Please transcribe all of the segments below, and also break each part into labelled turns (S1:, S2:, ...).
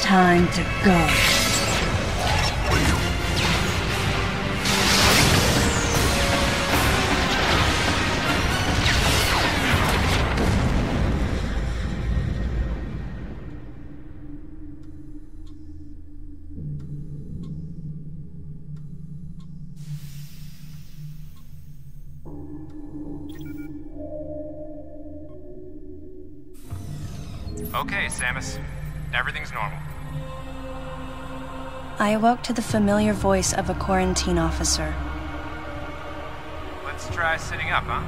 S1: time to go.
S2: Okay, Samus. Everything's normal.
S3: I awoke to the familiar voice of a quarantine officer.
S2: Let's try sitting up, huh?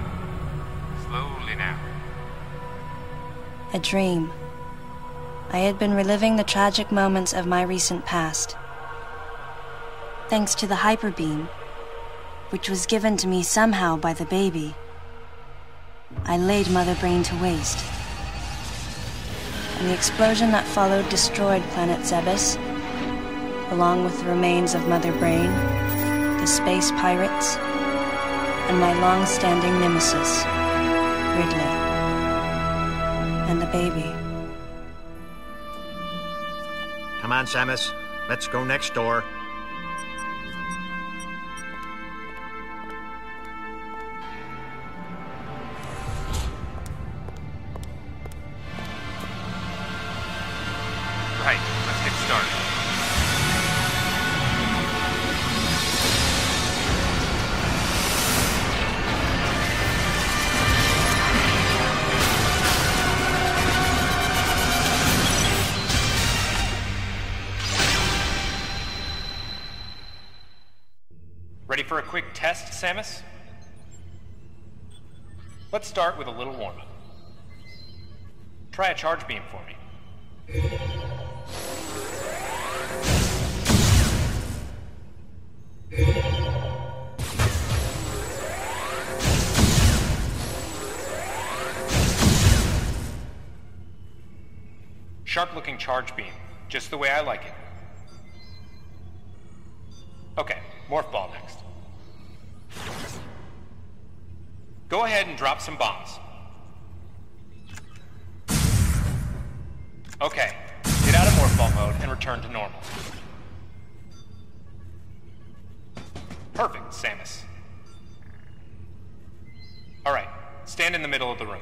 S2: Slowly now.
S3: A dream. I had been reliving the tragic moments of my recent past. Thanks to the hyper beam, which was given to me somehow by the baby, I laid Mother Brain to waste. And the explosion that followed destroyed planet Zebes, along with the remains of Mother Brain, the space pirates, and my long-standing nemesis, Ridley, and the baby.
S4: Come on, Samus. Let's go next door.
S2: Right, let's get started. Ready for a quick test, Samus? Let's start with a little warm-up. Try a charge beam for me. Sharp-looking charge beam, just the way I like it. Okay, morph ball next. Go ahead and drop some bombs. Okay, get out of morph ball mode and return to normal. Perfect, Samus. Alright, stand in the middle of the room.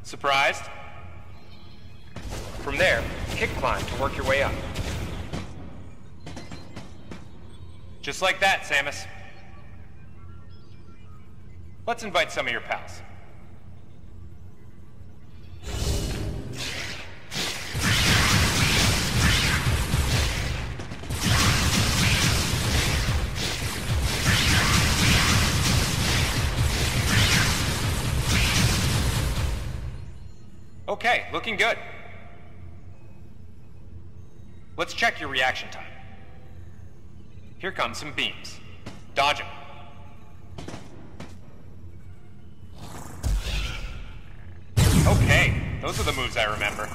S2: Surprised? From there, kick climb to work your way up. Just like that, Samus. Let's invite some of your pals. Okay, looking good. Let's check your reaction time. Here come some beams. Dodge them. Okay, those are the moves I remember.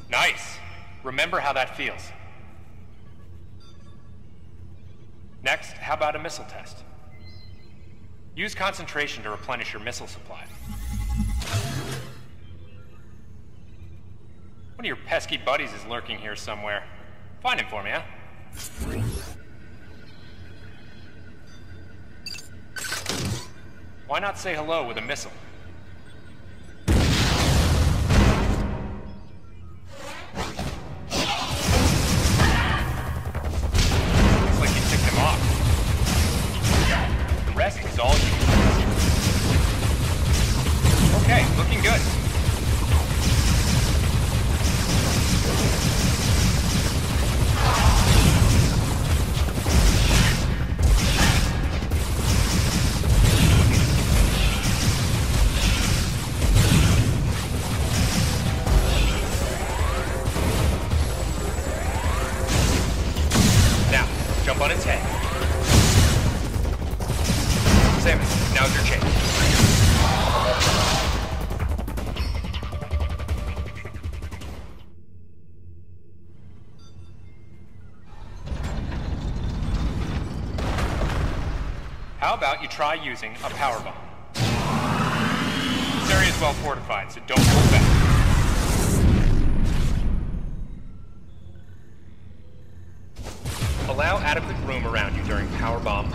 S2: Nice. Remember how that feels. Next, how about a missile test? Use concentration to replenish your missile supply. One of your pesky buddies is lurking here somewhere. Find him for me, huh? Why not say hello with a missile? Looks like you ticked him off. The rest is all you. Okay, looking good. Jump on its head. Samus, now's your chance. How about you try using a power bomb? This area is well fortified, so don't pull back. Allow adequate room around you during power bomb.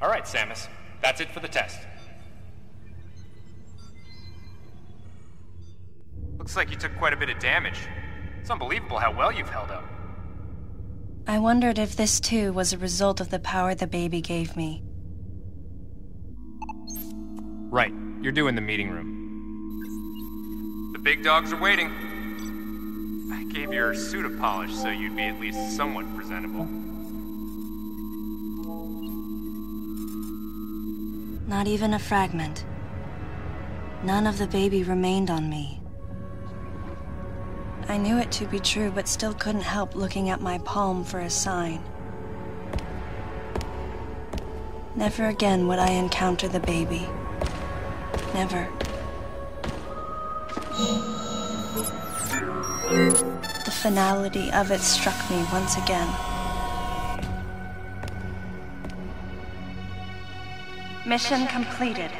S2: All right, Samus. That's it for the test. Looks like you took quite a bit of damage. It's unbelievable how well you've held up.
S3: I wondered if this too was a result of the power the baby gave me.
S2: Right. You're due in the meeting room. The big dogs are waiting. I gave your suit a polish so you'd be at least somewhat presentable.
S3: Not even a fragment. None of the baby remained on me. I knew it to be true, but still couldn't help looking at my palm for a sign. Never again would I encounter the baby. Never. The finality of it struck me once again. Mission completed.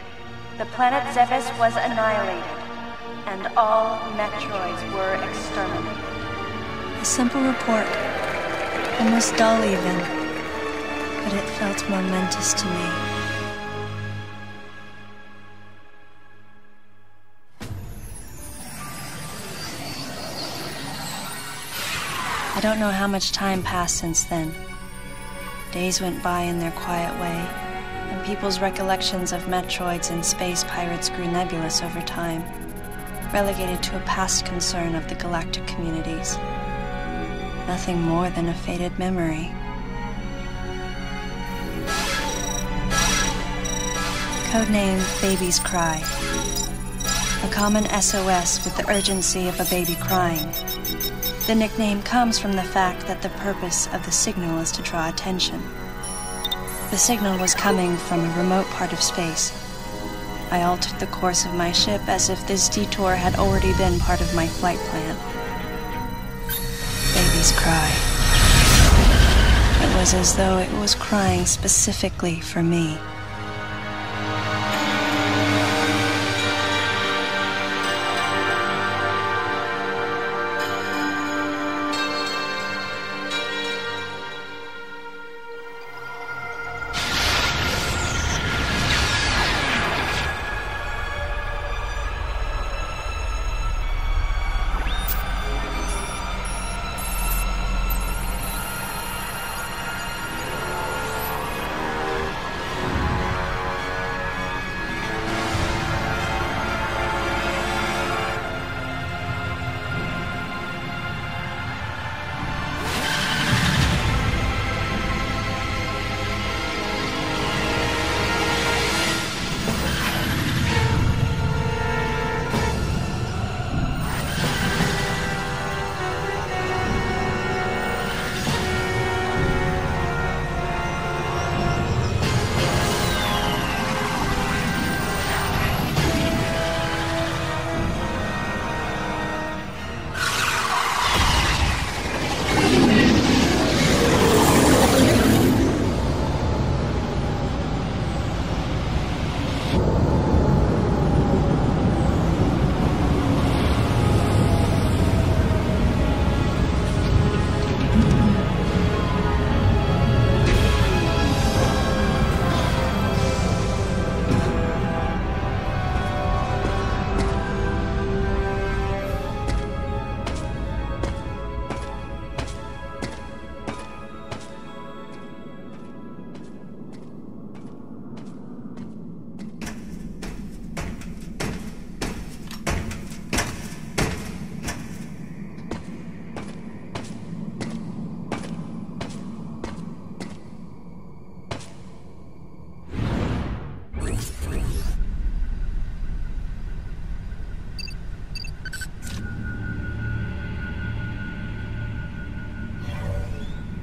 S3: The planet Zevis was annihilated, and all Metroids were exterminated. A simple report, almost dull even, but it felt momentous to me. I don't know how much time passed since then. Days went by in their quiet way, and people's recollections of Metroids and space pirates grew nebulous over time, relegated to a past concern of the galactic communities. Nothing more than a faded memory. Codename Baby's Cry. A common SOS with the urgency of a baby crying. The nickname comes from the fact that the purpose of the signal is to draw attention. The signal was coming from a remote part of space. I altered the course of my ship as if this detour had already been part of my flight plan. Baby's Cry. It was as though it was crying specifically for me.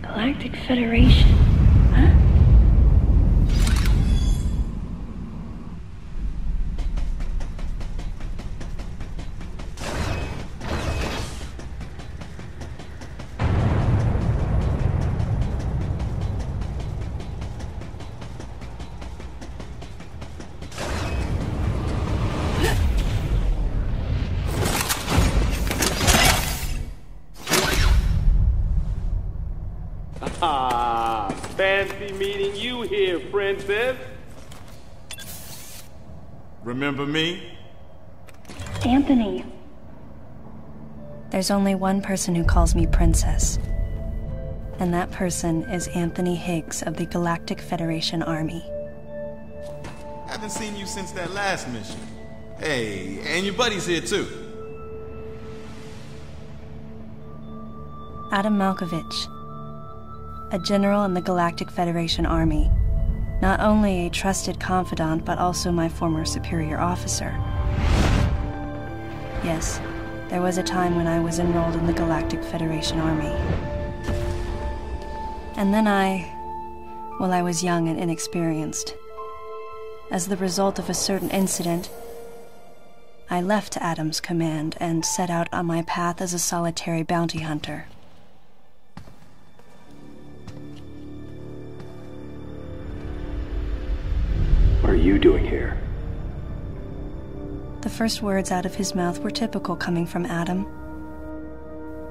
S3: Galactic Federation, huh?
S1: Remember me?
S3: Anthony. There's only one person who calls me Princess. And that person is Anthony Higgs of the Galactic Federation Army.
S1: Haven't seen you since that last mission. Hey, and your buddy's here too.
S3: Adam Malkovich, a general in the Galactic Federation Army. Not only a trusted confidant, but also my former superior officer. Yes, there was a time when I was enrolled in the Galactic Federation Army. And then I was young and inexperienced. As the result of a certain incident, I left Adam's command and set out on my path as a solitary bounty hunter.
S5: What are you doing here?
S3: The first words out of his mouth were typical coming from Adam.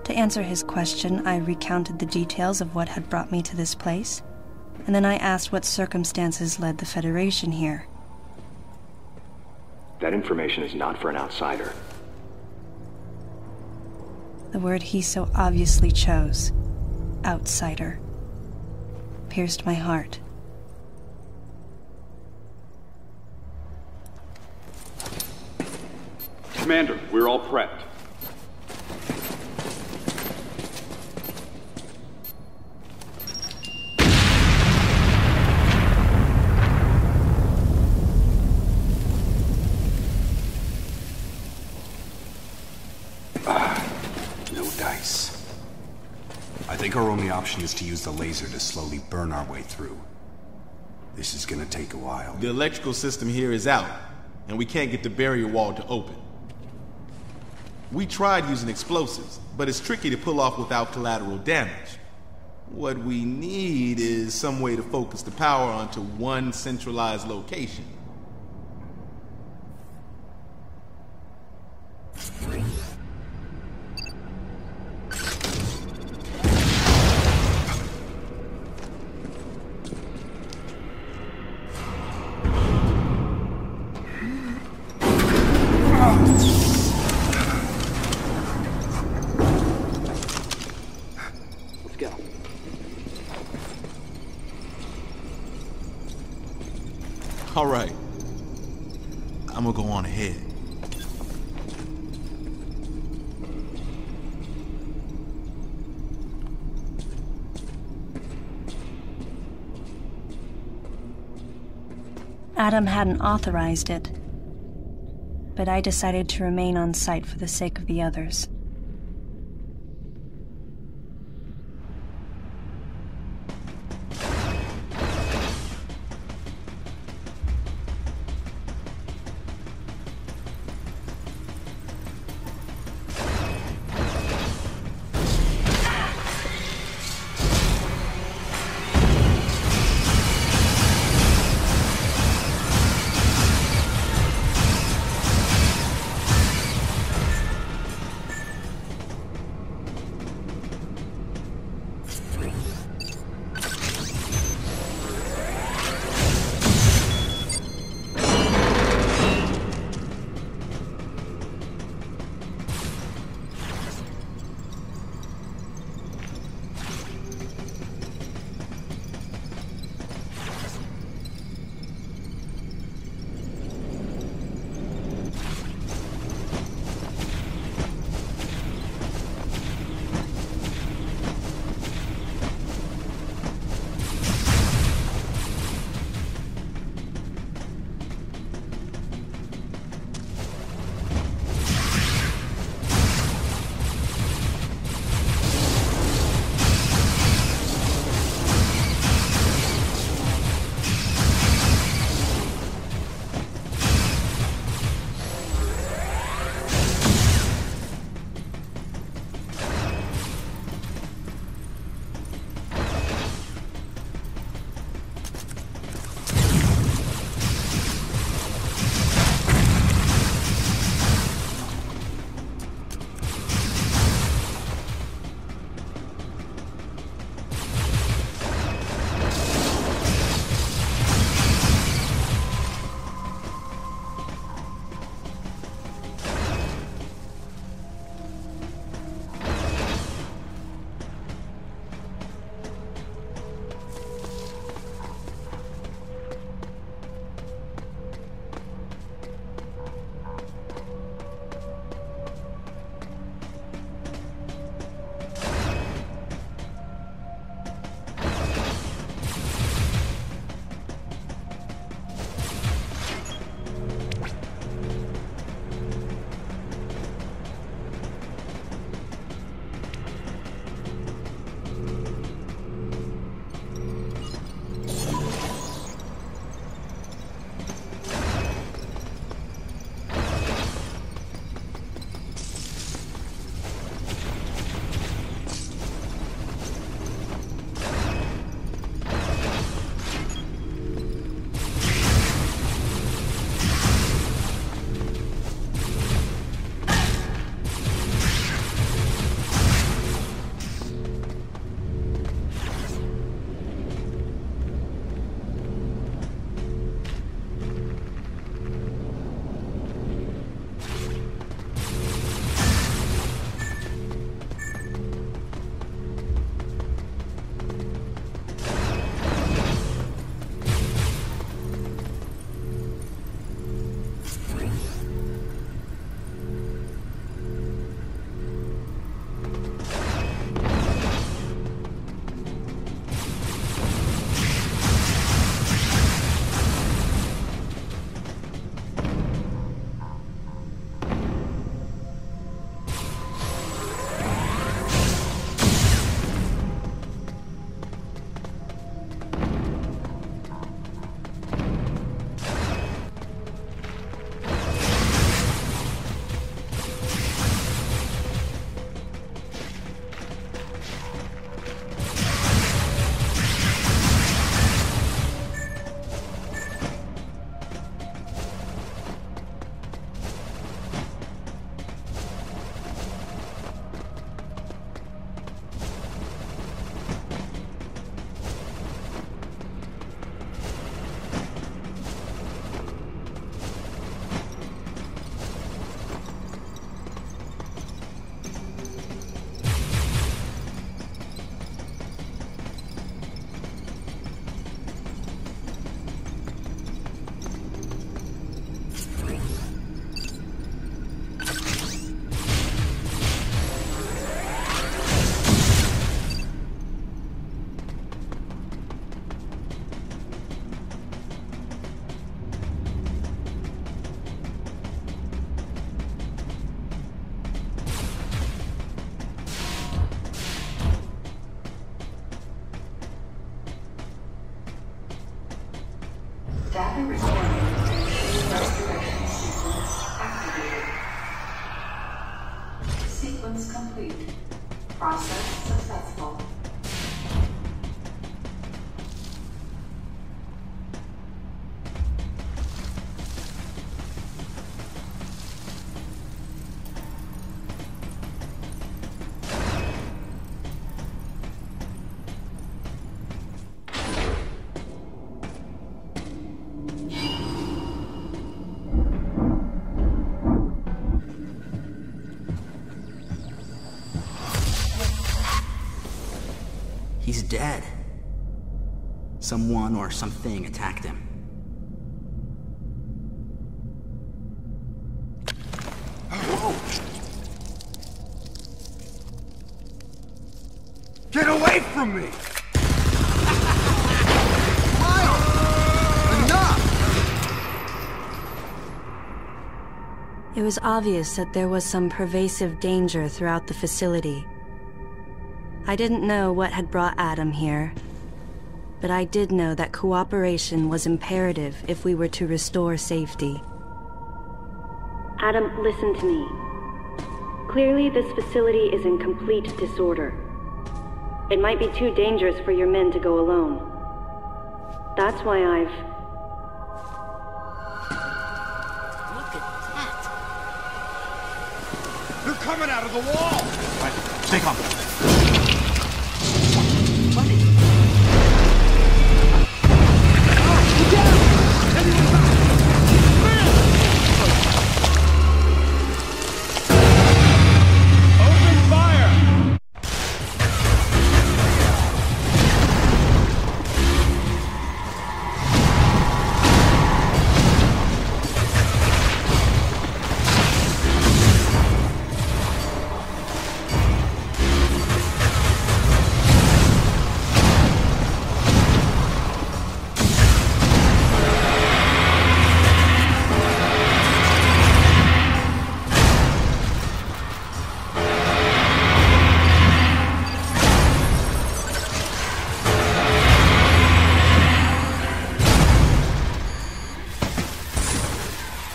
S3: To answer his question, I recounted the details of what had brought me to this place, and then I asked what circumstances led the Federation here.
S5: That information is not for an outsider.
S3: The word he so obviously chose, outsider, pierced my heart.
S5: Commander, we're all prepped.
S6: No dice. I think our only option is to use the laser to slowly burn our way through. This is gonna take a while.
S1: The electrical system here is out, and we can't get the barrier wall to open. We tried using explosives, but it's tricky to pull off without collateral damage. What we need is some way to focus the power onto one centralized location. All right. I'm gonna go on ahead.
S3: Adam hadn't authorized it, but I decided to remain on site for the sake of the others.
S7: Sequence complete. Process successful.
S8: He's dead. Someone or something attacked him.
S6: Whoa! Get away from me! Miles! Enough!
S3: It was obvious that there was some pervasive danger throughout the facility. I didn't know what had brought Adam here, but I did know that cooperation was imperative if we were to restore safety. Adam, listen to me. Clearly, this facility is in complete disorder. It might be too dangerous for your men to go alone. That's why I've...
S8: Look at that!
S6: They're coming out of the wall!
S1: Right, stay calm.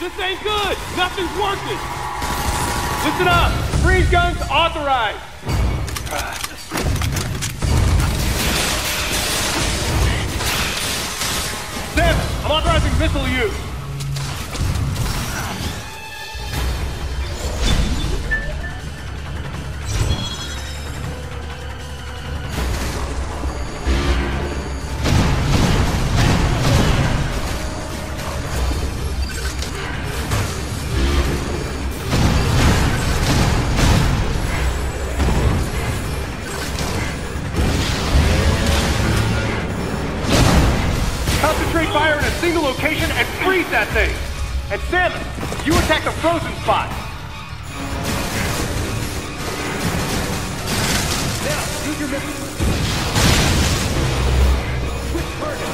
S9: This ain't good! Nothing's working! Listen up! Freeze guns authorized! Sam, I'm authorizing missile use! Concentrate fire in a single location and freeze that thing! And Samus, you attack the frozen spot! Now, use your missile! Switch target!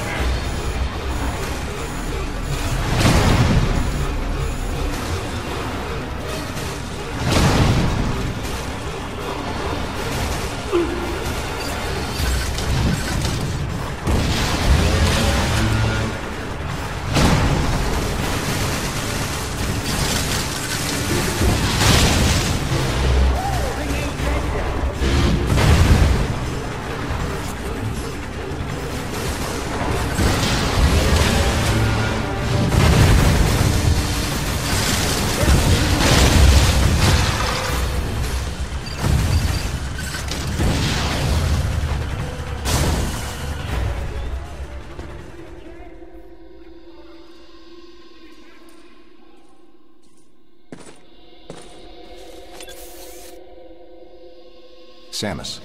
S10: Samus,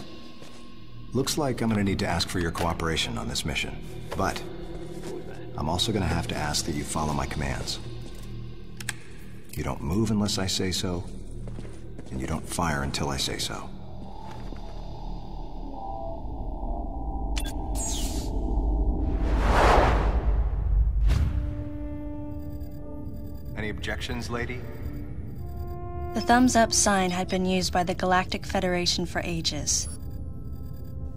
S10: looks like I'm gonna need to ask for your cooperation on this mission, but I'm also gonna have to ask that you follow my commands. You don't move unless I say so, and you don't fire until I say so.
S6: Any objections, lady?
S3: The thumbs up sign had been used by the Galactic Federation for ages.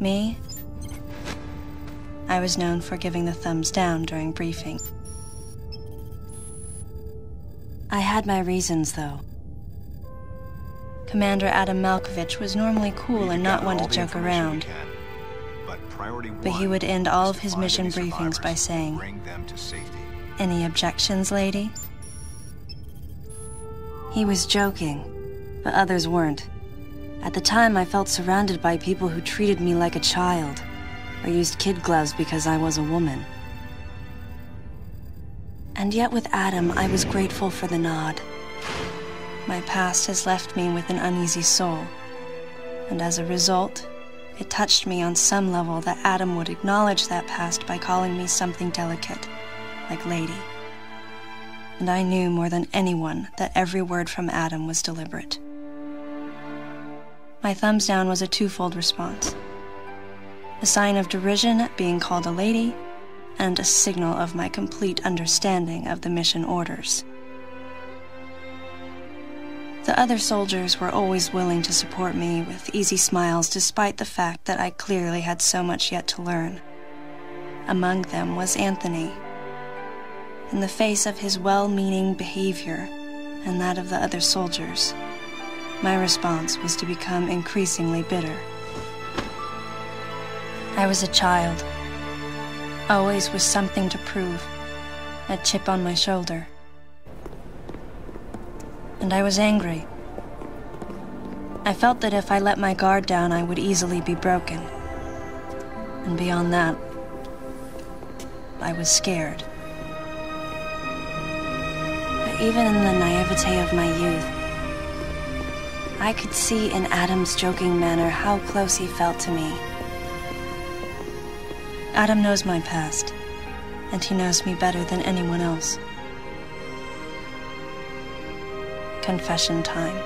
S3: Me? I was known for giving the thumbs down during briefing. I had my reasons, though. Commander Adam Malkovich was normally cool and not one to joke around. But he would end all of his mission briefings by saying, "Any objections, lady?" He was joking, but others weren't. At the time, I felt surrounded by people who treated me like a child, or used kid gloves because I was a woman. And yet with Adam, I was grateful for the nod. My past has left me with an uneasy soul, and as a result, it touched me on some level that Adam would acknowledge that past by calling me something delicate, like lady. And I knew more than anyone that every word from Adam was deliberate. My thumbs down was a twofold response. A sign of derision at being called a lady, and a signal of my complete understanding of the mission orders. The other soldiers were always willing to support me with easy smiles despite the fact that I clearly had so much yet to learn. Among them was Anthony. In the face of his well-meaning behavior and that of the other soldiers, my response was to become increasingly bitter. I was a child, always with something to prove, a chip on my shoulder. And I was angry. I felt that if I let my guard down, I would easily be broken. And beyond that, I was scared. But even in the naivete of my youth, I could see in Adam's joking manner how close he felt to me. Adam knows my past, and he knows me better than anyone else. Confession time.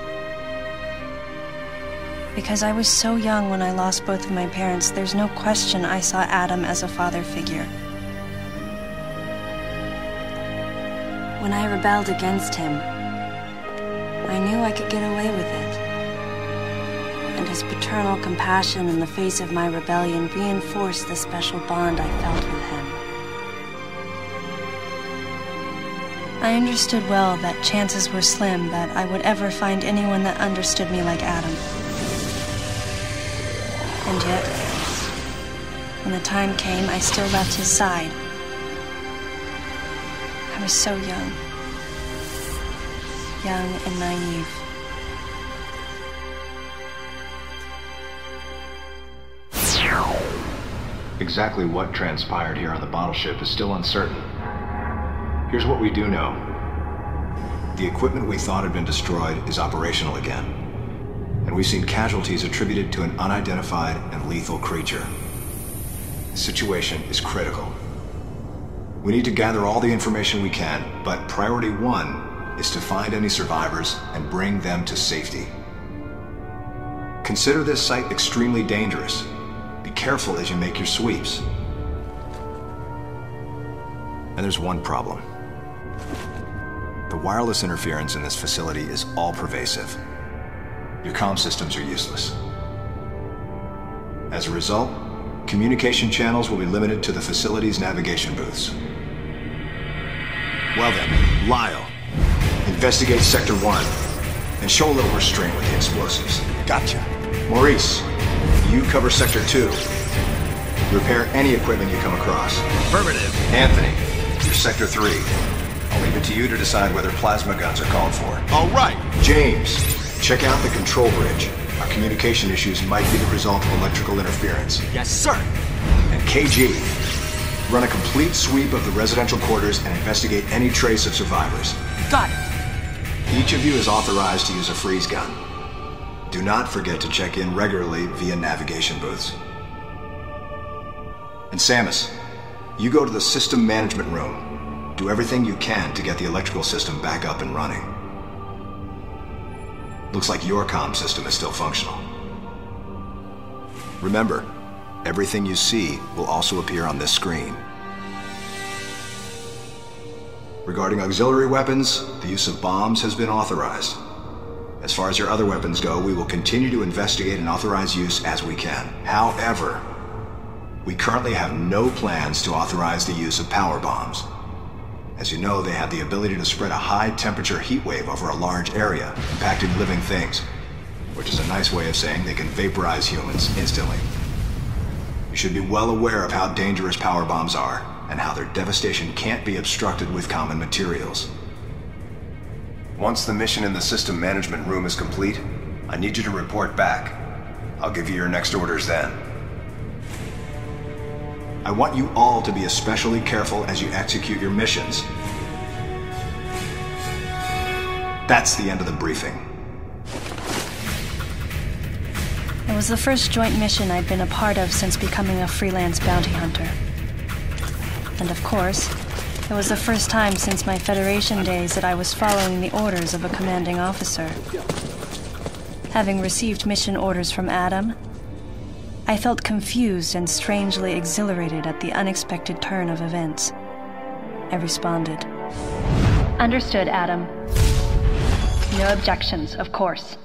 S3: Because I was so young when I lost both of my parents, there's no question I saw Adam as a father figure. When I rebelled against him, I knew I could get away with it. And his paternal compassion in the face of my rebellion reinforced the special bond I felt with him. I understood well that chances were slim that I would ever find anyone that understood me like Adam. And yet, when the time came, I still left his side. I was so young. Young and naive.
S10: Exactly what transpired here on the bottle ship is still uncertain. Here's what we do know. The equipment we thought had been destroyed is operational again. And we've seen casualties attributed to an unidentified and lethal creature. The situation is critical. We need to gather all the information we can, but priority one is to find any survivors and bring them to safety. Consider this site extremely dangerous. Be careful as you make your sweeps. And there's one problem. The wireless interference in this facility is all-pervasive. Your comm systems are useless. As a result, communication channels will be limited to the facility's navigation booths. Well then, Lyle, investigate Sector 1 and show a little restraint with the explosives.
S6: Gotcha.
S10: Maurice, you cover Sector 2. Repair any equipment you come across.
S4: Affirmative.
S10: Anthony, you're Sector 3. I'll leave it to you to decide whether plasma guns are called for.
S1: All right.
S10: James, check out the control bridge. Our communication issues might be the result of electrical interference.
S8: Yes, sir.
S10: And KG, run a complete sweep of the residential quarters and investigate any trace of survivors.
S8: Got it.
S10: Each of you is authorized to use a freeze gun. Do not forget to check in regularly via navigation booths. And Samus, you go to the system management room. Do everything you can to get the electrical system back up and running. Looks like your comm system is still functional. Remember, everything you see will also appear on this screen. Regarding auxiliary weapons, the use of bombs has been authorized. As far as your other weapons go, we will continue to investigate and authorize use as we can. However, we currently have no plans to authorize the use of power bombs. As you know, they have the ability to spread a high-temperature heat wave over a large area, impacting living things. which is a nice way of saying they can vaporize humans instantly. You should be well aware of how dangerous power bombs are, and how their devastation can't be obstructed with common materials.
S11: Once the mission in the system management room is complete, I need you to report back. I'll give you your next orders then.
S10: I want you all to be especially careful as you execute your missions. That's the end of the briefing.
S3: It was the first joint mission I'd been a part of since becoming a freelance bounty hunter. And of course, it was the first time since my Federation days that I was following the orders of a commanding officer. Having received mission orders from Adam, I felt confused and strangely exhilarated at the unexpected turn of events. I responded.
S12: Understood, Adam. No objections, of course.